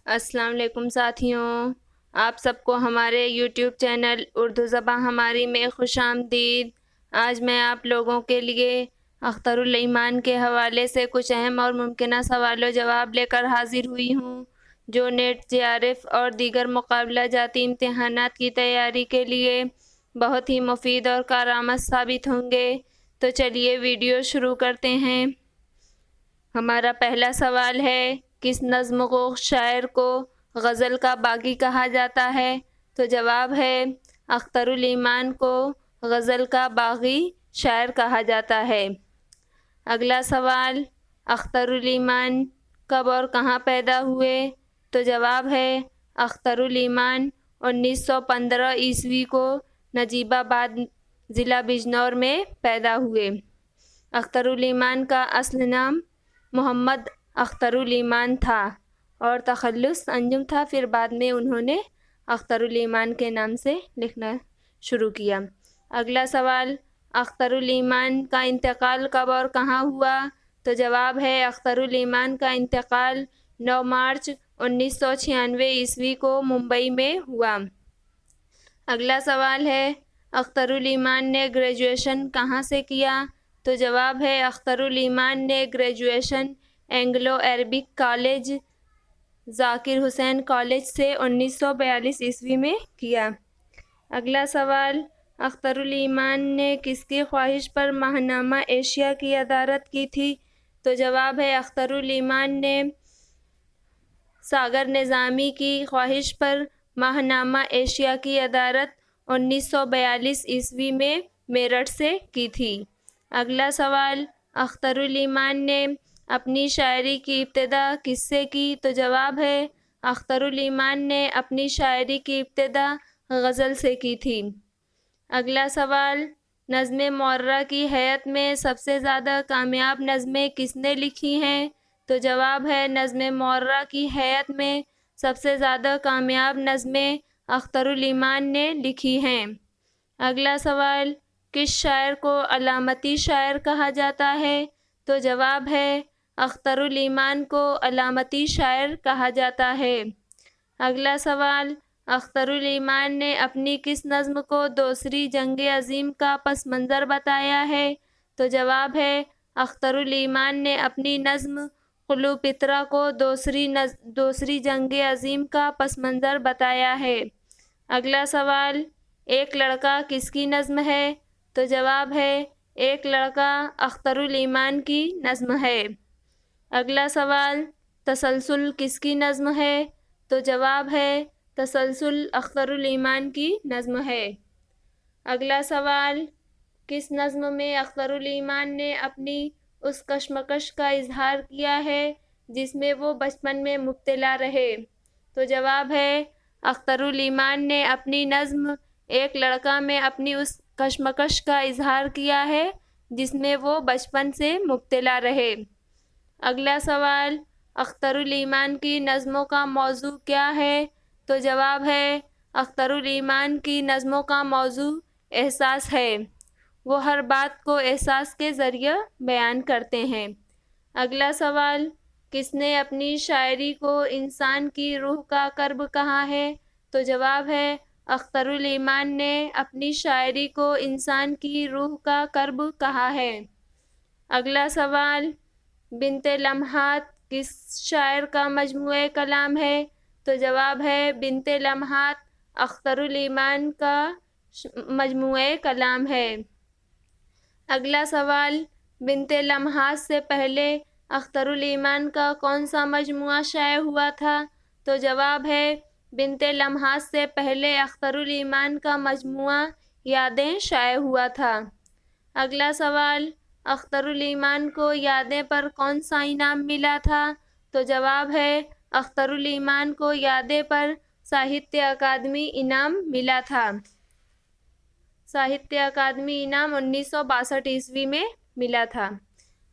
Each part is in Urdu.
السلام علیکم ساتھیوں، آپ سب کو ہمارے یوٹیوب چینل اردو زبان ہماری میں خوش آمدید۔ آج میں آپ لوگوں کے لیے اختر الایمان کے حوالے سے کچھ اہم اور ممکنہ سوال و جواب لے کر حاضر ہوئی ہوں، جو نیٹ JRF اور دیگر مقابلہ جاتی امتحانات کی تیاری کے لیے بہت ہی مفید اور کارآمد ثابت ہوں گے۔ تو چلیے ویڈیو شروع کرتے ہیں۔ ہمارا پہلا سوال ہے، کس نظم کو شاعر کو غزل کا باغی کہا جاتا ہے؟ تو جواب ہے، اختر الایمان کو غزل کا باغی شاعر کہا جاتا ہے۔ اگلا سوال، اختر الایمان کب اور کہاں پیدا ہوئے؟ تو جواب ہے، اختر الایمان 1915 عیسوی کو نجیب آباد ضلع بجنور میں پیدا ہوئے۔ اختر الایمان کا اصل نام محمد اختر الایمان تھا اور تخلص انجم تھا، پھر بعد میں انہوں نے اختر الایمان کے نام سے لکھنا شروع کیا۔ اگلا سوال، اختر الایمان کا انتقال کب اور کہاں ہوا؟ تو جواب ہے، اختر الایمان کا انتقال 9 مارچ 1996 عیسوی کو ممبئی میں ہوا۔ اگلا سوال ہے، اختر الایمان نے گریجویشن کہاں سے کیا؟ تو جواب ہے، اختر الایمان نے گریجویشن اینگلو عربک کالج ذاکر حسین کالج سے 1942 عیسوی میں کیا۔ اگلا سوال، اختر الایمان نے کس کی خواہش پر ماہنامہ ایشیا کی صدارت کی تھی؟ تو جواب ہے، اختر الایمان نے ساگر نظامی کی خواہش پر ماہنامہ ایشیا کی صدارت 1942 عیسوی میں میرٹھ سے کی تھی۔ اگلا سوال، اختر الایمان نے اپنی شاعری کی ابتدا کس سے کی؟ تو جواب ہے، اختر الایمان نے اپنی شاعری کی ابتدا غزل سے کی تھی۔ اگلا سوال، نظم معرہ کی حیات میں سب سے زیادہ کامیاب نظمیں کس نے لکھی ہیں؟ تو جواب ہے، نظم معرہ کی حیات میں سب سے زیادہ کامیاب نظمیں اختر الایمان نے لکھی ہیں۔ اگلا سوال، کس شاعر کو علامتی شاعر کہا جاتا ہے؟ تو جواب ہے، اختر الایمان کو علامتی شاعر کہا جاتا ہے۔ اگلا سوال، اختر الایمان نے اپنی کس نظم کو دوسری جنگ عظیم کا پس منظر بتایا ہے؟ تو جواب ہے، اختر الایمان نے اپنی نظم قلوپترا کو دوسری جنگ عظیم کا پس منظر بتایا ہے۔ اگلا سوال، ایک لڑکا کس کی نظم ہے؟ تو جواب ہے، ایک لڑکا اختر الایمان کی نظم ہے۔ اگلا سوال، تسلسل کس کی نظم ہے؟ تو جواب ہے، تسلسل اختر الایمان کی نظم ہے۔ اگلا سوال، کس نظم میں اختر الایمان نے اپنی اس کشمکش کا اظہار کیا ہے جس میں وہ بچپن میں مبتلا رہے؟ تو جواب ہے، اختر الایمان نے اپنی نظم ایک لڑکا میں اپنی اس کشمکش کا اظہار کیا ہے جس میں وہ بچپن سے مبتلا رہے۔ اگلا سوال، اختر الایمان کی نظموں کا موضوع کیا ہے؟ تو جواب ہے، اختر الایمان کی نظموں کا موضوع احساس ہے، وہ ہر بات کو احساس کے ذریعے بیان کرتے ہیں۔ اگلا سوال، کس نے اپنی شاعری کو انسان کی روح کا کرب کہا ہے؟ تو جواب ہے، اختر الایمان نے اپنی شاعری کو انسان کی روح کا کرب کہا ہے۔ اگلا سوال، بنت لمحات کس شاعر کا مجموعہ کلام ہے؟ تو جواب ہے، بنت لمحات اختر الایمان کا مجموعہ کلام ہے۔ اگلا سوال، بنت لمحات سے پہلے اختر الایمان کا کون سا مجموعہ شائع ہوا تھا؟ تو جواب ہے، بنت لمحات سے پہلے اختر الایمان کا مجموعہ یادیں شائع ہوا تھا۔ اگلا سوال، اختر الایمان کو یادیں پر کون سا انعام ملا تھا؟ تو جواب ہے، اختر الایمان کو یادیں پر ساہتیہ اکادمی انعام ملا تھا۔ ساہتیہ اکادمی انعام 1962 عیسوی میں ملا تھا۔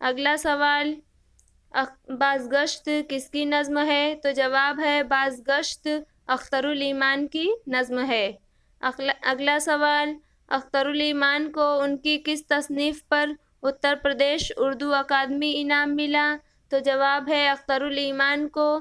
اگلا سوال، بازگشت کس کی نظم ہے؟ تو جواب ہے، بازگشت اختر الایمان کی نظم ہے۔ اگلا سوال، اختر الایمان کو ان کی کس تصنیف پر اتر پردیش اردو اکادمی انعام ملا؟ تو جواب ہے، اختر الایمان کو